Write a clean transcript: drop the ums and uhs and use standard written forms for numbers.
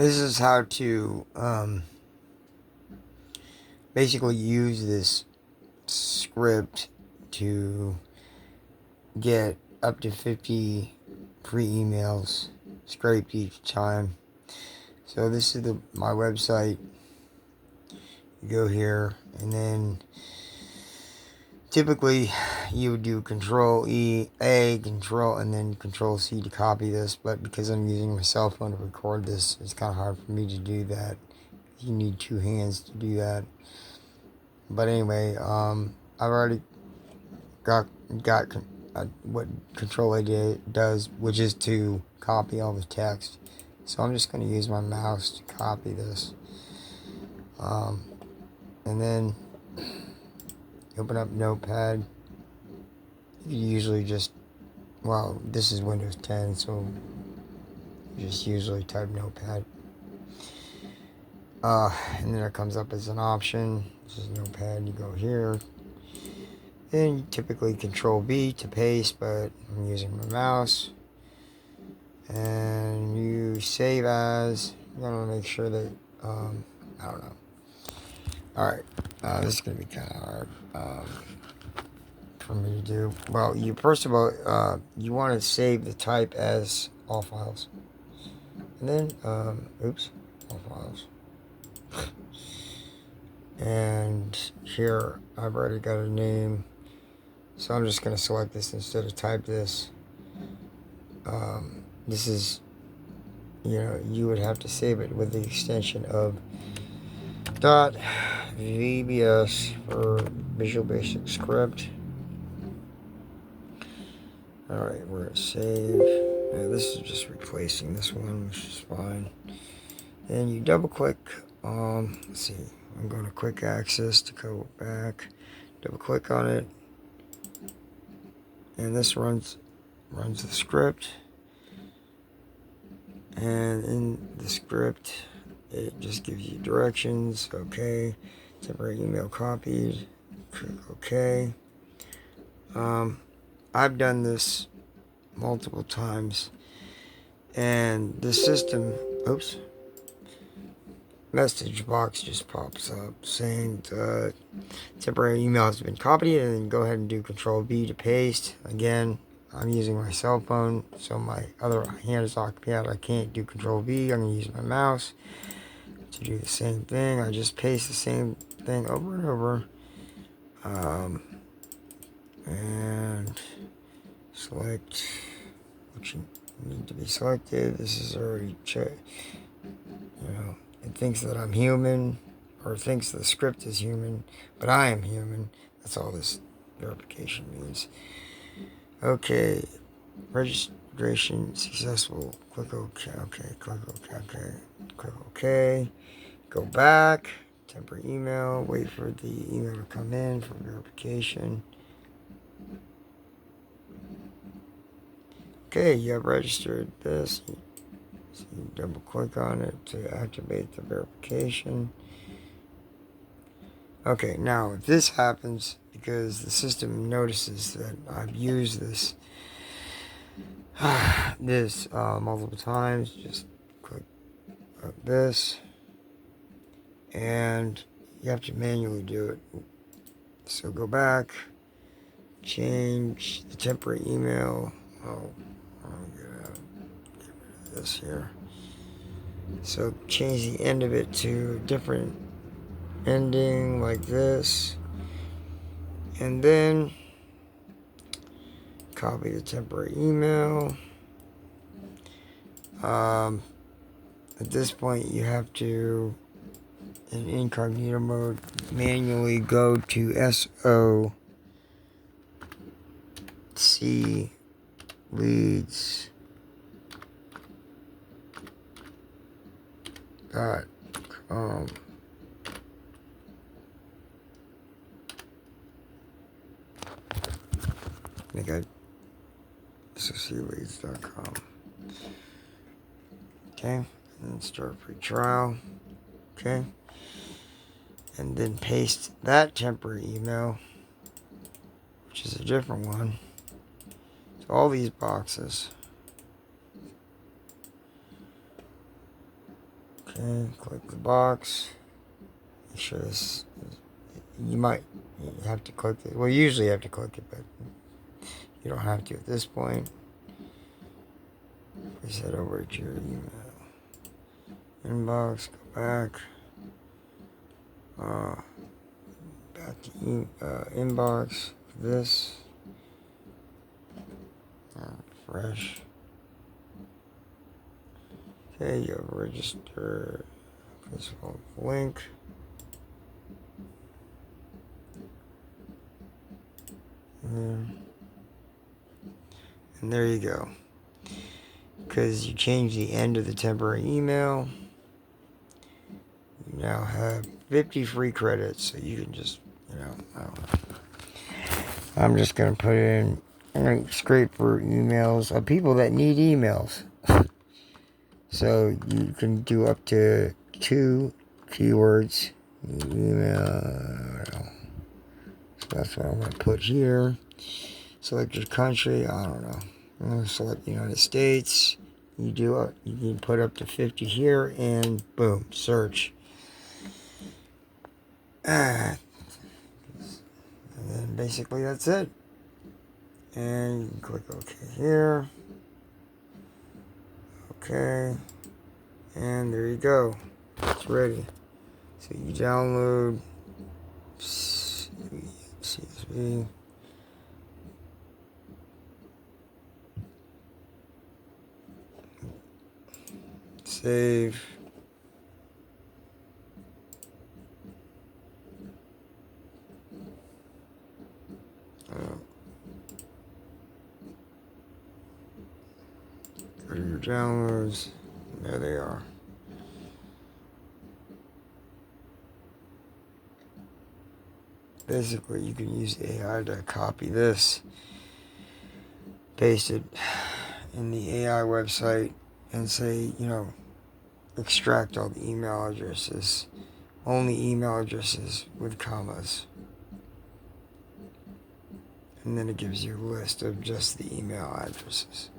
This is how to basically use this script to get up to 50 free emails scraped each time. So this is my website. You go here, and then typically you would do Control A, Control, and then Control C to copy this. But because I'm using my cell phone to record this, it's kind of hard for me to do that. You need two hands to do that. But anyway, I've already got what Control A does, which is to copy all the text. So I'm just going to use my mouse to copy this. And then open up Notepad. You usually just, well, this is Windows 10, so you just usually type Notepad. And then it comes up as an option. This is Notepad. You go here. And you typically Control V to paste, but I'm using my mouse. And you save as. You want to make sure that, I don't know. Alright, this is going to be kind of hard for me to do. Well, you first of all, you want to save the type as all files. And then, oops, all files. And here, I've already got a name. So I'm just going to select this instead of type this. This is, you would have to save it with the extension of .vbs for Visual Basic Script. Alright, we're going to save. Now, this is just replacing this one, which is fine. And you double click, let's see, I'm going to quick access to go back, double click on it, and this runs the script. And in the script, it just gives you directions. Okay, temporary email copied, click OK. I've done this multiple times, and the system, oops, message box just pops up saying temporary email has been copied, and then go ahead and do Control V to paste. Again, I'm using my cell phone, so my other hand is occupied. I can't do Control V. I'm going to use my mouse to do the same thing. I just paste the same thing over and over. And select what you need to be selected. This is already checked. It thinks that I'm human, or thinks the script is human, but I am human. That's all this verification means. Okay, registration successful. Click OK. Okay, click OK. Okay, click OK. Go back. Temporary email. Wait for the email to come in for verification. Okay, you have registered this. So you double click on it to activate the verification. Okay, now if this happens, because the system notices that I've used this multiple times, just click this, and you have to manually do it. So go back, change the temporary email. I'll get rid of this here. So change the end of it to a different ending, like this, and then copy the temporary email. At this point, you have to, in incognito mode, manually go to SOC leads .com. I think SOCleads.com. Okay, and start free trial. Okay, and then paste that temporary email, which is a different one, to all these boxes. Okay, click the box. Make sure this. You might have to click it. Well, you usually have to click it, but you don't have to at this point. Place that over to your email inbox. Go back. Back to inbox. This. Fresh. Okay, you register. This link. And there you go. Because you changed the end of the temporary email, you now have 50 free credits. So you can just, I don't know. I'm just going to put in, I'm going to scrape for emails of people that need emails. So you can do up to 2 keywords. Email. So that's what I'm going to put here. Select your country. I don't know. I'm going to select the United States. You do it. You can put up to 50 here, and boom, search. And then basically that's it. And you can click OK here. Okay. And there you go. It's ready. So you download CSV. Save. Go to your downloads. There they are. Basically, you can use AI to copy this, paste it in the AI website, and say, extract all the email addresses, only email addresses with commas. And then it gives you a list of just the email addresses.